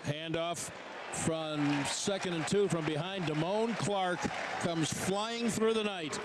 Handoff from 2nd and 2 from behind. Damone Clark comes flying through the night.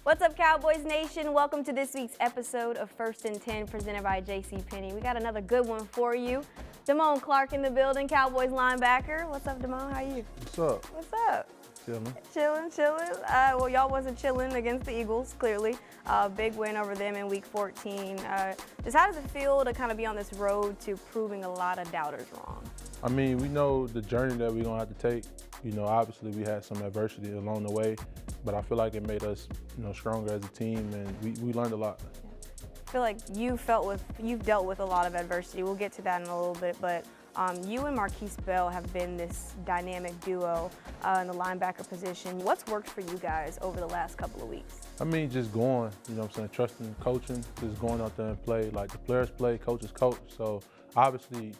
What's up, Cowboys Nation? Welcome to this week's episode of 1st and 10 presented by JCPenney. We got another good one for you. Damone Clark in the building, Cowboys linebacker. What's up, Damone? How are you? What's up? What's up? Chilling. Chilling. Well, y'all wasn't chilling against the Eagles, clearly. Big win over them in Week 14. Just how does it feel to kind of be on this road to proving a lot of doubters wrong? I mean, we know the journey that we're going to have to take. You know, obviously we had some adversity along the way, but I feel like it made us, stronger as a team, and we learned a lot. I feel like you've dealt with a lot of adversity. We'll get to that in a little bit, but you and Marquise Bell have been this dynamic duo in the linebacker position. What's worked for you guys over the last couple of weeks? I mean, just going, trusting coaching, just going out there and play. Like the players play, coaches coach. So obviously,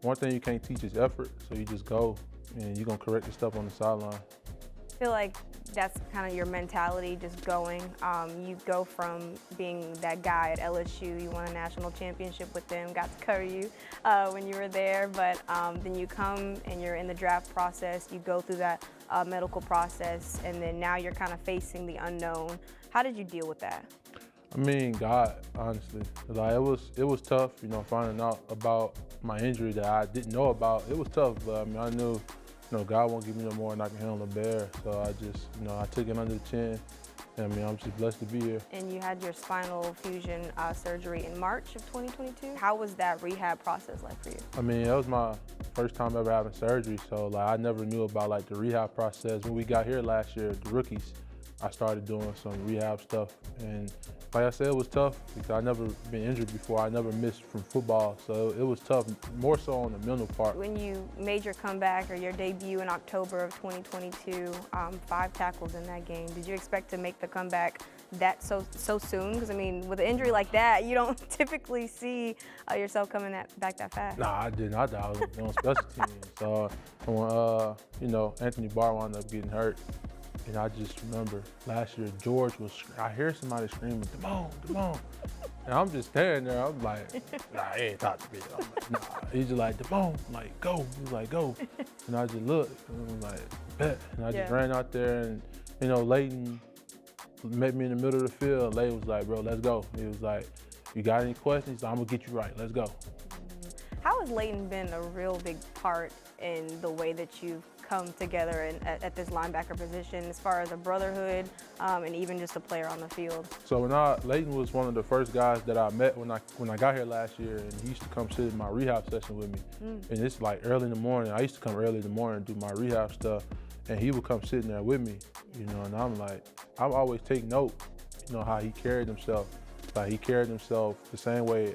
one thing you can't teach is effort. So you just go and you're going to correct the stuff on the sideline. I feel like that's kind of your mentality, just going. You go from being that guy at LSU, you won a national championship with them, got to cover you when you were there, but then you come and you're in the draft process, you go through that medical process, and then now you're kind of facing the unknown. How did you deal with that? I mean, God, honestly. Like, it was tough, finding out about my injury that I didn't know about. It was tough, but I mean, I knew God won't give me no more than I can handle a bear. So I just, I took it under the chin. And I mean, I'm just blessed to be here. And you had your spinal fusion surgery in March of 2022. How was that rehab process like for you? I mean, that was my first time ever having surgery. So like, I never knew about like the rehab process. When we got here last year, the rookies, I started doing some rehab stuff. And like I said, it was tough because I never been injured before. I never missed from football. So it was tough, more so on the mental part. When you made your comeback or your debut in October of 2022, 5 tackles in that game, did you expect to make the comeback that so soon? Because I mean, with an injury like that, you don't typically see yourself coming back that fast. Nah, I didn't. I thought I was on special teams. So when Anthony Barr wound up getting hurt, and I just remember last year, I hear somebody screaming, Damone. And I'm just standing there, I'm like, nah, he ain't talk to me. I'm like, nah. He's just like, Damone, like, go. He's like, go. And I just looked, and I'm like, bet. And I just ran out there, and, Leighton met me in the middle of the field. Leighton was like, bro, let's go. He was like, you got any questions? I'm gonna get you right, let's go. How has Leighton been a real big part in the way that you've come together at this linebacker position as far as a brotherhood and even just a player on the field? So Leighton was one of the first guys that I met when I got here last year, and he used to come sit in my rehab session with me. And it's like early in the morning. I used to come early in the morning and do my rehab stuff, and he would come sitting there with me, and I'm like, I always take note, how he carried himself. Like he carried himself the same way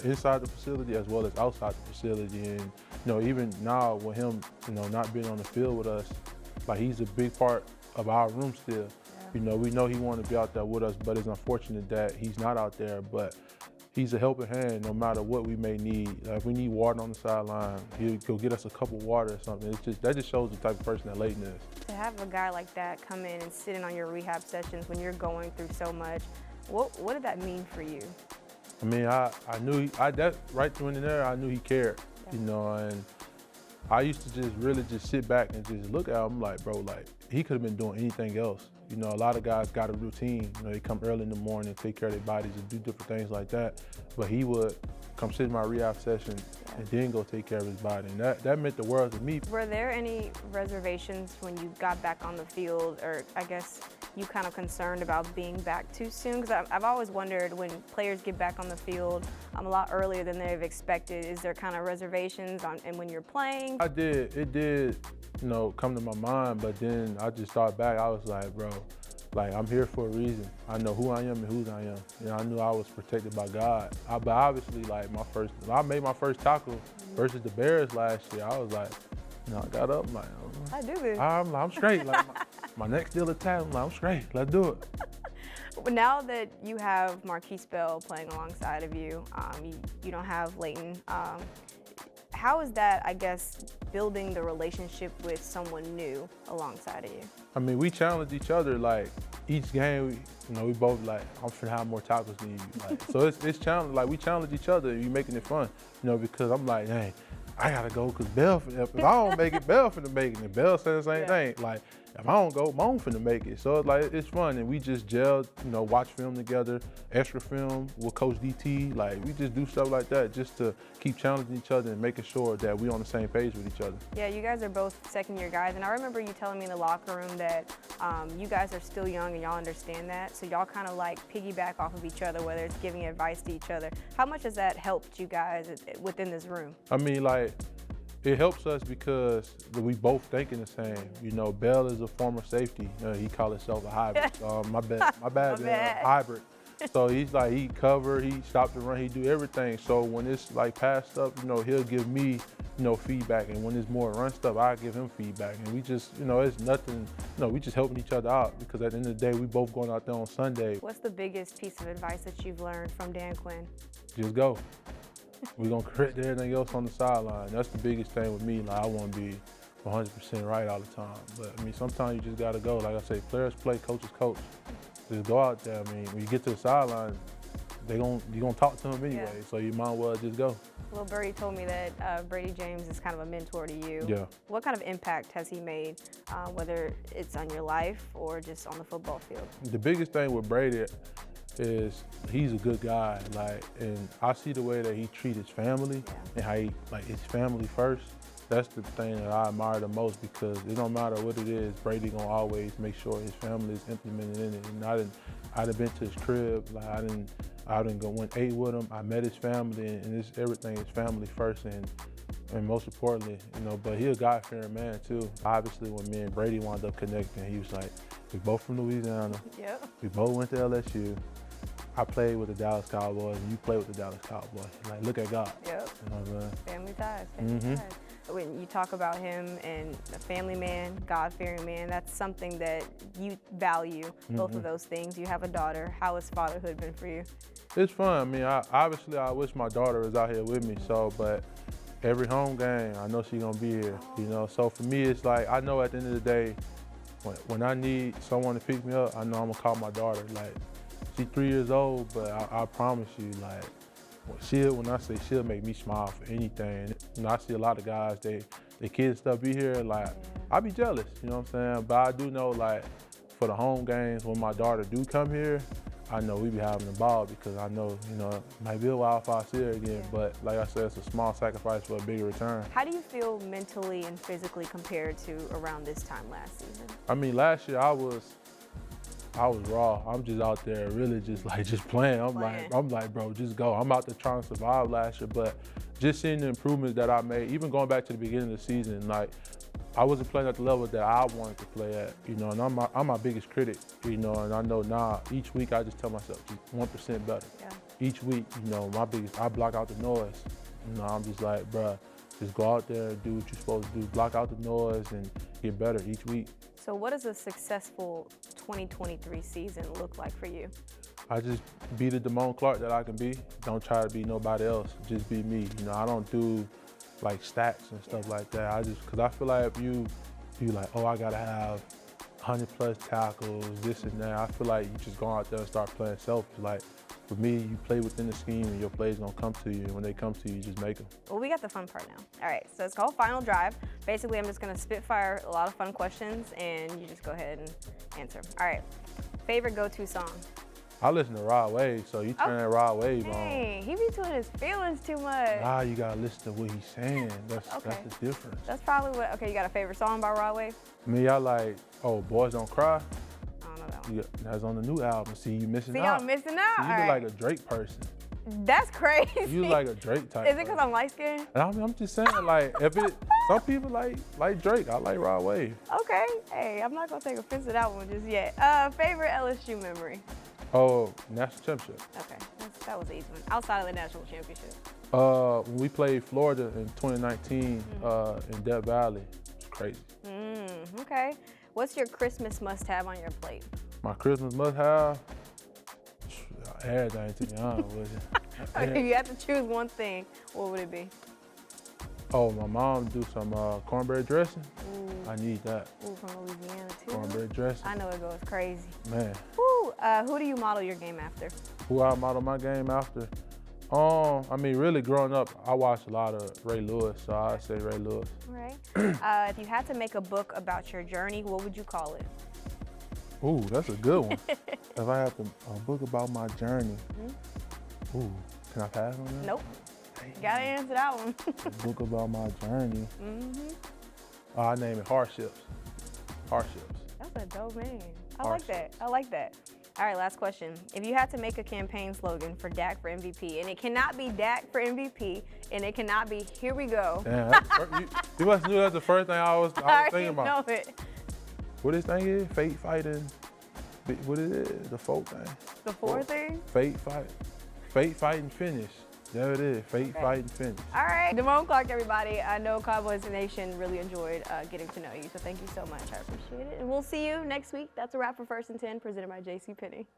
inside the facility as well as outside the facility. And even now with him, not being on the field with us, like he's a big part of our room still. Yeah. We know he wanted to be out there with us, but it's unfortunate that he's not out there. But he's a helping hand no matter what we may need. If we need water on the sideline, he'll go get us a cup of water or something. That just shows the type of person that Leighton is. To have a guy like that come in and sit in on your rehab sessions when you're going through so much, what did that mean for you? I mean, I knew that right through in there, I knew he cared, and I used to just really sit back and just look at him like, bro, like he could have been doing anything else. A lot of guys got a routine. They come early in the morning, take care of their bodies and do different things like that. But he would come sit in my rehab session and then go take care of his body. And that meant the world to me. Were there any reservations when you got back on the field, or I guess you kind of concerned about being back too soon? Because I've always wondered when players get back on the field a lot earlier than they've expected, is there kind of reservations and when you're playing? It did, come to my mind, but then I just thought back, I was like, bro, like I'm here for a reason. I know who I am and whose I am. I knew I was protected by God. But obviously, like I made my first tackle versus the Bears last year. I was like, I got up, I'm like, I do this. I'm straight. Like my neck's still attached. I'm like, I'm straight. Let's do it. But now that you have Marquise Bell playing alongside of you, you don't have Leighton. How is that, I guess, building the relationship with someone new alongside of you? I mean, we challenge each other. Like each game, we both like, I'm finna have more tackles than you. Like, so it's challenge. Like we challenge each other. You making it fun, because I'm like, hey, I gotta go because Bell, if I don't make it, Bell finna make it. And Bell said the same thing. Like, if I don't go, Moan finna make it. So it's like, it's fun. And we just gelled, you know, watch film together, extra film with Coach DT. Like, we just do stuff like that just to keep challenging each other and making sure that we on the same page with each other. Yeah, you guys are both second-year guys. And I remember you telling me in the locker room that you guys are still young and y'all understand that. So y'all kind of like piggyback off of each other, whether it's giving advice to each other. How much has that helped you guys within this room? I mean, like, it helps us because we both thinking the same. You know, Bell is a former safety. He call himself a hybrid. My bad, hybrid. So he's like, he cover, he stop the run, he do everything. So when it's like pass stuff, you know, he'll give me, you know, feedback. And when it's more run stuff, I give him feedback. And we just, you know, it's nothing, you know, we just helping each other out because at the end of the day, we both going out there on Sunday. What's the biggest piece of advice that you've learned from Dan Quinn? Just go. We're going to correct everything else on the sideline. That's the biggest thing with me. Like, I want to be 100% right all the time. But, I mean, sometimes you just got to go. Like I say, players play, coaches coach. Just go out there. I mean, when you get to the sideline, you're going to talk to them anyway. So you might as well just go. Little Birdie told me that Brady James is kind of a mentor to you. Yeah. What kind of impact has he made, whether it's on your life or just on the football field? The biggest thing with Brady is he's a good guy, like, and I see the way that he treats his family and how he, like, his family first. That's the thing that I admire the most because it don't matter what it is, Brady gonna always make sure his family is implemented in it. And I'd have been to his crib, like I didn't went ate with him. I met his family, and it's everything is family first, and most importantly, you know. But he a God-fearing man too. Obviously, when me and Brady wound up connecting, he was like, we both from Louisiana. Yep. We both went to LSU. I played with the Dallas Cowboys, and you played with the Dallas Cowboys. Like, look at God. Yep. You know what I'm saying? Family ties, family ties. When you talk about him and a family man, God-fearing man, that's something that you value, both of those things. You have a daughter. How has fatherhood been for you? It's fun. I mean, obviously, I wish my daughter was out here with me, but every home game, I know she's going to be here, you know. So for me, it's like, I know at the end of the day, when I need someone to pick me up, I know I'm going to call my daughter. Like, she's 3 years old, but I promise you, like, when I say she'll make me smile for anything. You know, I see a lot of guys, they kids stuff be here, like, I be jealous, you know what I'm saying? But I do know, like, for the home games, when my daughter do come here, I know we be having a ball because I know, you know, it might be a while if I see her again, but like I said, it's a small sacrifice for a bigger return. How do you feel mentally and physically compared to around this time last season? I mean, last year I was raw. I'm just out there really just playing. I'm like, bro, just go. I'm out there trying to survive last year, but just seeing the improvements that I made, even going back to the beginning of the season, like, I wasn't playing at the level that I wanted to play at, you know, and I'm my biggest critic, you know, and I know now each week I just tell myself just 1% better. Yeah. Each week, you know, I block out the noise. You know, I'm just like, bruh, just go out there and do what you're supposed to do. Block out the noise and get better each week. So what does a successful 2023 season look like for you? I just be the Damone Clark that I can be. Don't try to be nobody else. Just be me. You know, I don't do like stats and stuff like that. Because I feel like if you like, oh, I gotta have 100+ tackles, this and that. I feel like you just go out there and start playing selfish. Like, for me, you play within the scheme and your plays gonna come to you. And when they come to you, you just make them. Well, we got the fun part now. All right, so it's called Final Drive. Basically, I'm just gonna spitfire a lot of fun questions and you just go ahead and answer. All right, favorite go-to song? I listen to Rod Wave, so you turn that Rod Wave on. Dang, he be doing his feelings too much. Nah, you gotta listen to what he's saying. That's the difference. That's probably what, okay, you got a favorite song by Rod Wave? Me, I like, Boys Don't Cry. I don't know that one. That's on the new album. See, you missing out. See, I'm missing out. See, you look like a Drake person. That's crazy. You look like a Drake type. Is it because I'm light skinned? I'm just saying, like, some people like Drake. I like Rod Wave. Okay. Hey, I'm not gonna take offense to that one just yet. Favorite LSU memory? Oh, national championship. Okay, that was the easy one. Outside of the national championship. When we played Florida in 2019 in Death Valley, it's crazy. Okay. What's your Christmas must-have on your plate? My Christmas must-have? Everything, to be honest with you. If you had to choose one thing, what would it be? Oh, my mom do some cornbread dressing. Ooh. I need that. Ooh, from Louisiana too. Cornbread dressing. I know it goes crazy. Man. Woo. Who do you model your game after? Who I model my game after? I mean, really growing up, I watched a lot of Ray Lewis, so I'd say Ray Lewis. All right. If you had to make a book about your journey, what would you call it? Ooh, that's a good one. If I have a book about my journey, ooh, can I pass on that? Nope. Gotta answer that one. A book about my journey. I name it Hardships. Hardships. That's a dope name. I like that. I like that. All right, last question. If you had to make a campaign slogan for Dak for MVP, and it cannot be Dak for MVP, and it cannot be here we go. Damn, you must knew that's the first thing I was thinking about. Know it. What this thing is? Fate fighting. What it is? The folk thing. The fourth thing? Fate fight. Fate fighting finish. There it is. Fate fighting finish. All right, Damone Clark, everybody. I know Cowboys Nation really enjoyed getting to know you, so thank you so much. I appreciate it. And we'll see you next week. That's a wrap for First and 10, presented by JCPenney.